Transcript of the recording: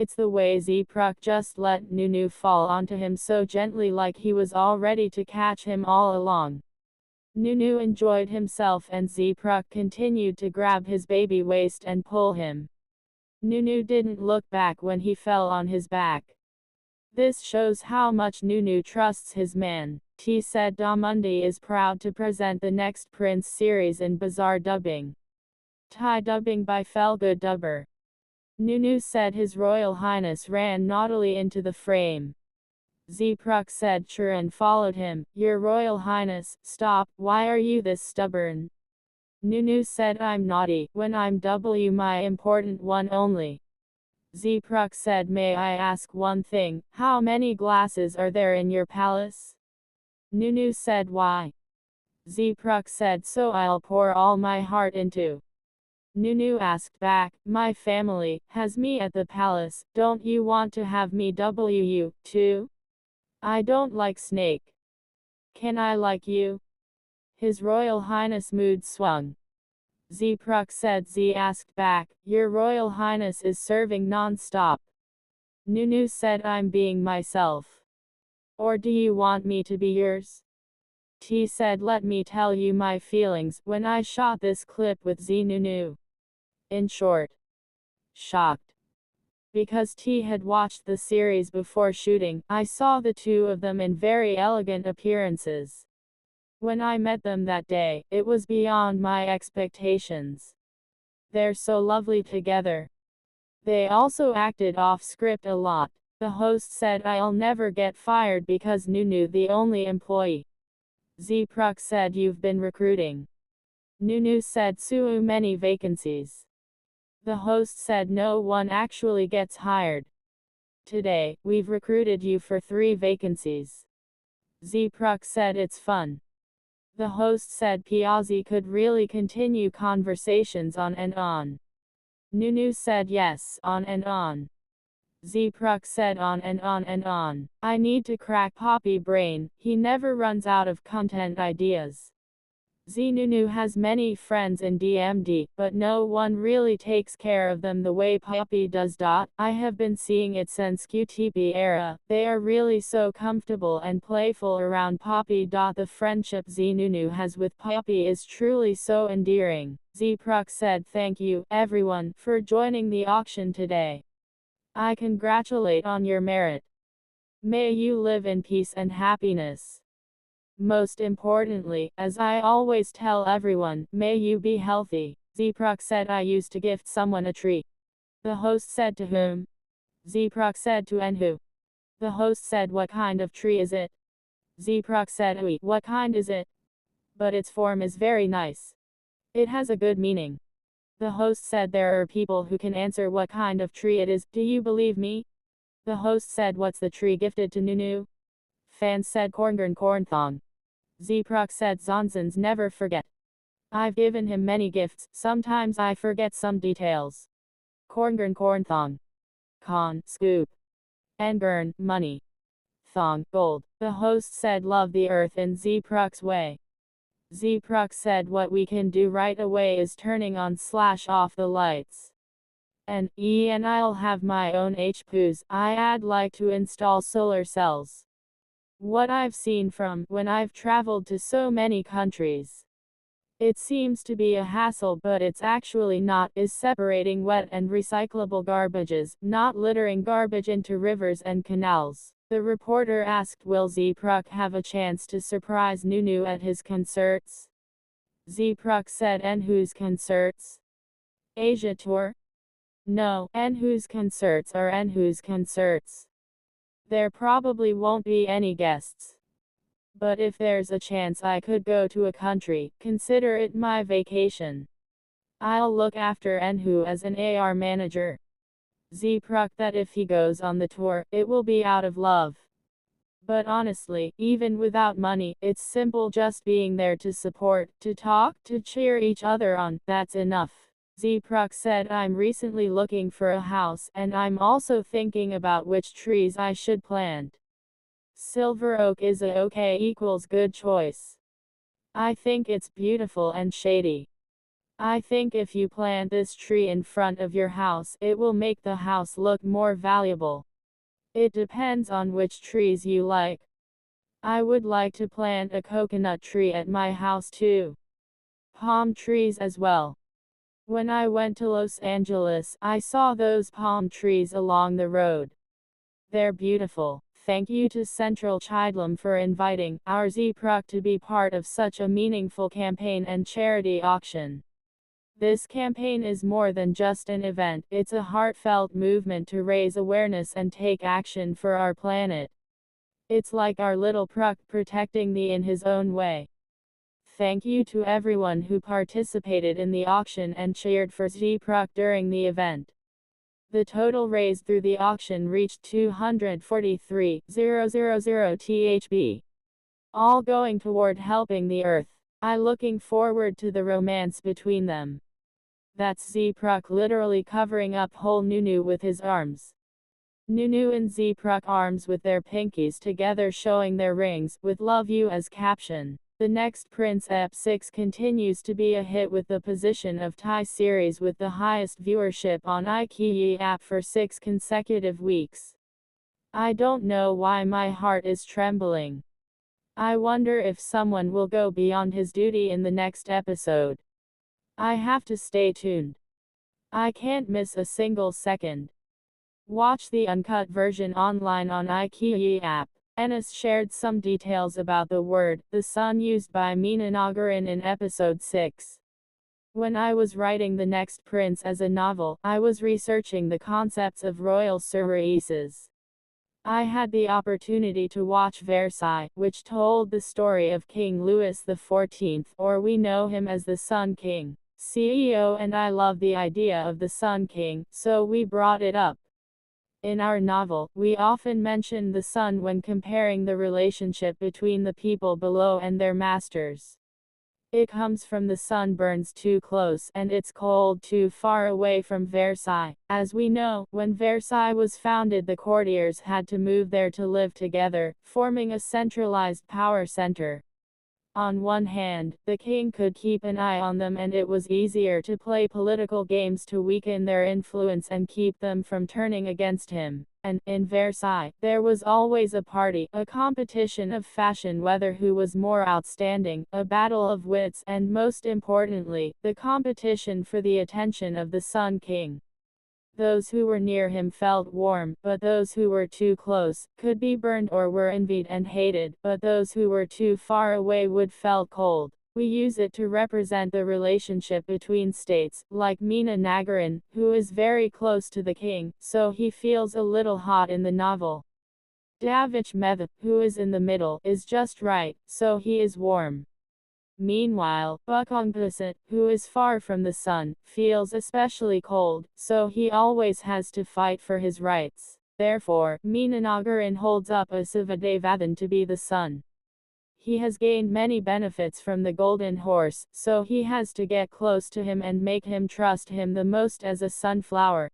It's the way Zee Pruk just let Nunew fall onto him so gently, like he was all ready to catch him all along. Nunew enjoyed himself and Zee Pruk continued to grab his baby waist and pull him. Nunew didn't look back when he fell on his back. This shows how much Nunew trusts his man. T said Damundi is proud to present the next Prince series in Bizarre dubbing. Thai dubbing by Felgood Dubber. Nunew said His Royal Highness ran naughtily into the frame. Zee Pruk said sure and followed him. Your Royal Highness, stop, why are you this stubborn? Nunew said I'm naughty, when I'm my important one only. Zee Pruk said may I ask one thing, how many glasses are there in your palace? Nunew said why? Zee Pruk said so I'll pour all my heart into. Nunew asked back, my family has me at the palace, don't you want to have me you, too? I don't like snake. Can I like you? His Royal Highness mood swung. Zee Pruk said Zee asked back, your Royal Highness is serving non-stop. Nunew said I'm being myself. Or do you want me to be yours? T said let me tell you my feelings when I shot this clip with Zee Nunew. In short, shocked. Because T had watched the series before shooting, I saw the two of them in very elegant appearances. When I met them that day, it was beyond my expectations. They're so lovely together. They also acted off script a lot. The host said I'll never get fired because Nunew the only employee. Zee Pruk said you've been recruiting. Nunew said so many vacancies. The host said no one actually gets hired. Today, we've recruited you for 3 vacancies. Zee Pruk said it's fun. The host said Piazzi could really continue conversations on and on. Nunew said yes, on and on. Zee Pruk said on and on and on. I need to crack Poppy brain, he never runs out of content ideas. ZeeNunew has many friends in DMD, but no one really takes care of them the way Poppy does. I have been seeing it since QTP era, they are really so comfortable and playful around Poppy. The friendship ZeeNunew has with Poppy is truly so endearing. Zee Pruk said thank you, everyone, for joining the auction today. I congratulate on your merit. May you live in peace and happiness. Most importantly, as I always tell everyone, may you be healthy. Zee Pruk said I used to gift someone a tree. The host said to whom? Zee Pruk said to Enhu. The host said what kind of tree is it? Zee Pruk said what kind is it? But its form is very nice. It has a good meaning. The host said there are people who can answer what kind of tree it is, do you believe me? The host said what's the tree gifted to Nunew? Fans said Corngern Cornthong. Zee Pruk said Zonzans never forget. I've given him many gifts, sometimes I forget some details. Corngern Cornthong. Con, scoop. Ngern, money. Thong, gold. The host said love the earth in Zee Pruk's way. Zee Pruk said what we can do right away is turning on/off the lights. And I'll have my own HPUs, I'd like to install solar cells. What I've seen from when I've traveled to so many countries. It seems to be a hassle, but it's actually not, is separating wet and recyclable garbages, not littering garbage into rivers and canals. The reporter asked will Zee Pruk have a chance to surprise Nunew at his concerts? Zee Pruk said Enhu's concerts? Asia tour? No, Enhu's concerts are Enhu's concerts. There probably won't be any guests. But if there's a chance I could go to a country, consider it my vacation. I'll look after Enhu as an AR manager. Zee Pruk that if he goes on the tour, it will be out of love. But honestly, even without money, it's simple just being there to support, to talk, to cheer each other on, that's enough. Zee Pruk said I'm recently looking for a house, and I'm also thinking about which trees I should plant. Silver oak is a okay equals good choice. I think it's beautiful and shady. I think if you plant this tree in front of your house, it will make the house look more valuable. It depends on which trees you like. I would like to plant a coconut tree at my house too. Palm trees as well. When I went to Los Angeles, I saw those palm trees along the road. They're beautiful. Thank you to Central Chidlam for inviting our Zee Pruk to be part of such a meaningful campaign and charity auction. This campaign is more than just an event, it's a heartfelt movement to raise awareness and take action for our planet. It's like our little Pruk protecting the in his own way. Thank you to everyone who participated in the auction and cheered for Zee Pruk during the event. The total raised through the auction reached 243,000 THB. All going toward helping the earth. I'm looking forward to the romance between them. That's Zee Pruk literally covering up whole Nunew with his arms. Nunew and Zee Pruk arms with their pinkies together showing their rings, with love you as caption. The next Prince Ep 6 continues to be a hit with the position of Thai series with the highest viewership on iQIYI app for 6 consecutive weeks. I don't know why my heart is trembling. I wonder if someone will go beyond his duty in the next episode. I have to stay tuned. I can't miss a single second. Watch the uncut version online on iQIYI app. Enes shared some details about the word, the sun used by Meena Nagaran in episode 6. When I was writing The Next Prince as a novel, I was researching the concepts of royal suraises. I had the opportunity to watch Versailles, which told the story of King Louis XIV, or we know him as the Sun King. CEO and I love the idea of the Sun King, so we brought it up. In our novel, we often mention the sun when comparing the relationship between the people below and their masters. It comes from the sun burns too close and it's cold too far away from Versailles. As we know, when Versailles was founded, the courtiers had to move there to live together, forming a centralized power center. On one hand, the king could keep an eye on them and it was easier to play political games to weaken their influence and keep them from turning against him. And, in Versailles, there was always a party, a competition of fashion, whether who was more outstanding, a battle of wits, and most importantly, the competition for the attention of the Sun King. Those who were near him felt warm, but those who were too close could be burned or were envied and hated, but those who were too far away would felt cold. We use it to represent the relationship between states, like Meena Nagaran, who is very close to the king, so he feels a little hot in the novel. Davich Mehta, who is in the middle, is just right, so he is warm. Meanwhile, Bukongpasat, who is far from the sun, feels especially cold, so he always has to fight for his rights. Therefore, Meena Nagaran holds up Asivadevadhan to be the sun. He has gained many benefits from the golden horse, so he has to get close to him and make him trust him the most as a sunflower.